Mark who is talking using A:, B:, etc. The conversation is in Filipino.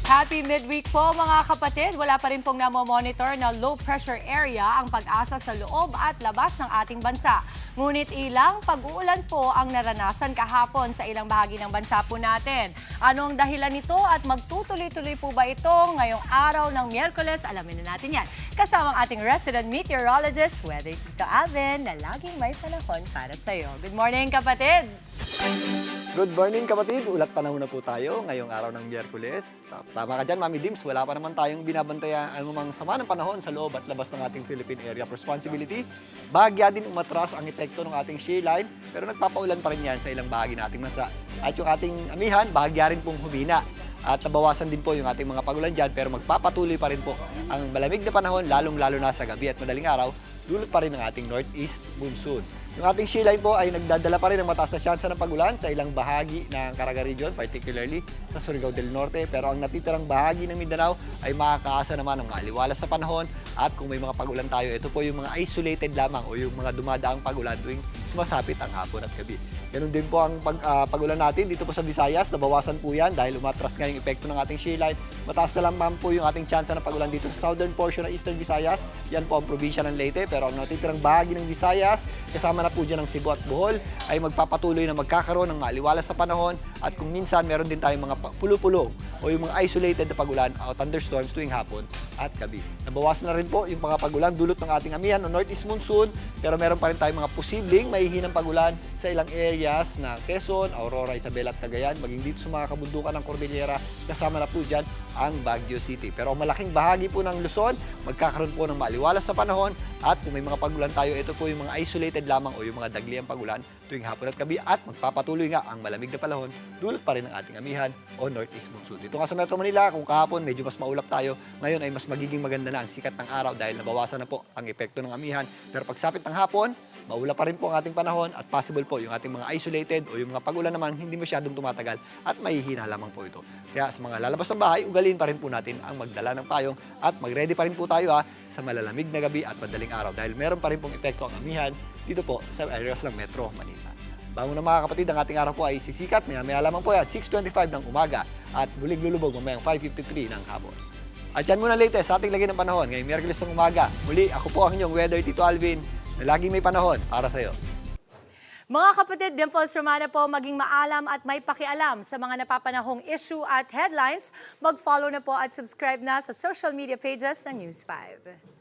A: Happy midweek po mga kapatid. Wala pa rin pong namomonitor na low pressure area ang pag-asa sa loob at labas ng ating bansa. Ngunit ilang pag-uulan po ang naranasan kahapon sa ilang bahagi ng bansa po natin. Ano ang dahilan nito at magtutuloy-tuloy po ba ito ngayong araw ng Miyerkules? Alamin na natin yan. Kasama ang ating resident meteorologist, Weather Tito Alvin, na laging may panahon para sa iyo. Good morning kapatid!
B: Good morning kapatid, ulat panahon na po tayo ngayong araw ng Miyerkules. Tama ka dyan, Mami Dims, wala pa naman tayong binabantayan anumang sama ng panahon sa loob at labas ng ating Philippine Area of Responsibility. Bahagya din umatras ang epekto ng ating shear line, pero nagpapaulan pa rin yan sa ilang bahagi nating bansa. At yung ating amihan, bahagya rin pong humina. At nabawasan din po yung ating mga pagulan dyan, pero magpapatuloy pa rin po ang malamig na panahon, lalong-lalo na sa gabi at madaling araw, dulot pa rin ng ating northeast monsoon. Yung ating shear line po ay nagdadala pa rin ng mataas na tsansa ng pagulan sa ilang bahagi ng Caraga Region, particularly sa Surigao del Norte. Pero ang natitirang bahagi ng Mindanao ay makakaasa naman ng aliwalas sa panahon. At kung may mga pagulan tayo, ito po yung mga isolated lamang o yung mga dumadaang pagulan tuwing sumasapit ang hapon at gabi. Ganun din po ang pagulan natin dito po sa Visayas. Nabawasan po yan dahil umatras nga yung epekto ng ating shear line. Mataas na lamang po yung ating tsansa ng pagulan dito sa southern portion ng Eastern Visayas. Yan po ang probinsya ng Leyte. Pero ang natitirang bahagi ng Visayas, kasama na po dyan ng Cebu at Bohol, ay magpapatuloy na magkakaroon ng maaliwalas sa panahon. At kung minsan, meron din tayong mga pulo-pulo o yung mga isolated na pagulan o thunderstorms tuwing hapon at gabi. Nabawasan na rin po yung mga pagulan dulot ng ating amihan o northeast monsoon. Pero meron pa rin tayong mga posibleng mahihinang pagulan sa ilang areas na Quezon, Aurora, Isabela at Cagayan, maging dito sa mga kabundukan ng Cordillera, kasama na po dyan ang Baguio City. Pero ang malaking bahagi po ng Luzon, magkakaroon po ng maaliwalas sa panahon at kung may mga pagulan tayo, ito po yung mga isolated lamang o yung mga dagliang pagulan tuwing hapon at gabi at magpapatuloy nga ang malamig na panahon dulot pa rin ng ating amihan o northeast monsoon. Dito nga sa Metro Manila, kung kahapon medyo mas maulap tayo, ngayon ay mas magiging maganda na ang sikat ng araw dahil nabawasan na po ang epekto ng amihan. Pero pagsapit ng hapon, maulap pa rin po ang ating panahon at possible po yung ating mga isolated o yung mga pagulan naman hindi masyadong tumatagal at mahihina lamang po ito. Kaya sa mga lalabas ng bahay, ugalin pa rin po natin ang magdala ng payong at mag-ready pa rin po tayo sa malalamig na gabi at madaling araw dahil meron pa rin pong epekto ang amihan dito po sa areas ng Metro Manila. Bago na mga kapatid, ang ating araw po ay sisikat. Maya-maya lamang po yan, 6:25 ng umaga at bulig lulubog mamayang 5:53 ng hapon. At yan muna latest sa ating lagay ng panahon ngayong Miyerkules ng umaga. Muli, ako po ang inyong Weather Tito Alvin na laging may panahon para sa iyo.
A: Mga kapatid, Dimples Romana po, maging maalam at may pakialam sa mga napapanahong issue at headlines. Mag-follow na po at subscribe na sa social media pages ng News 5.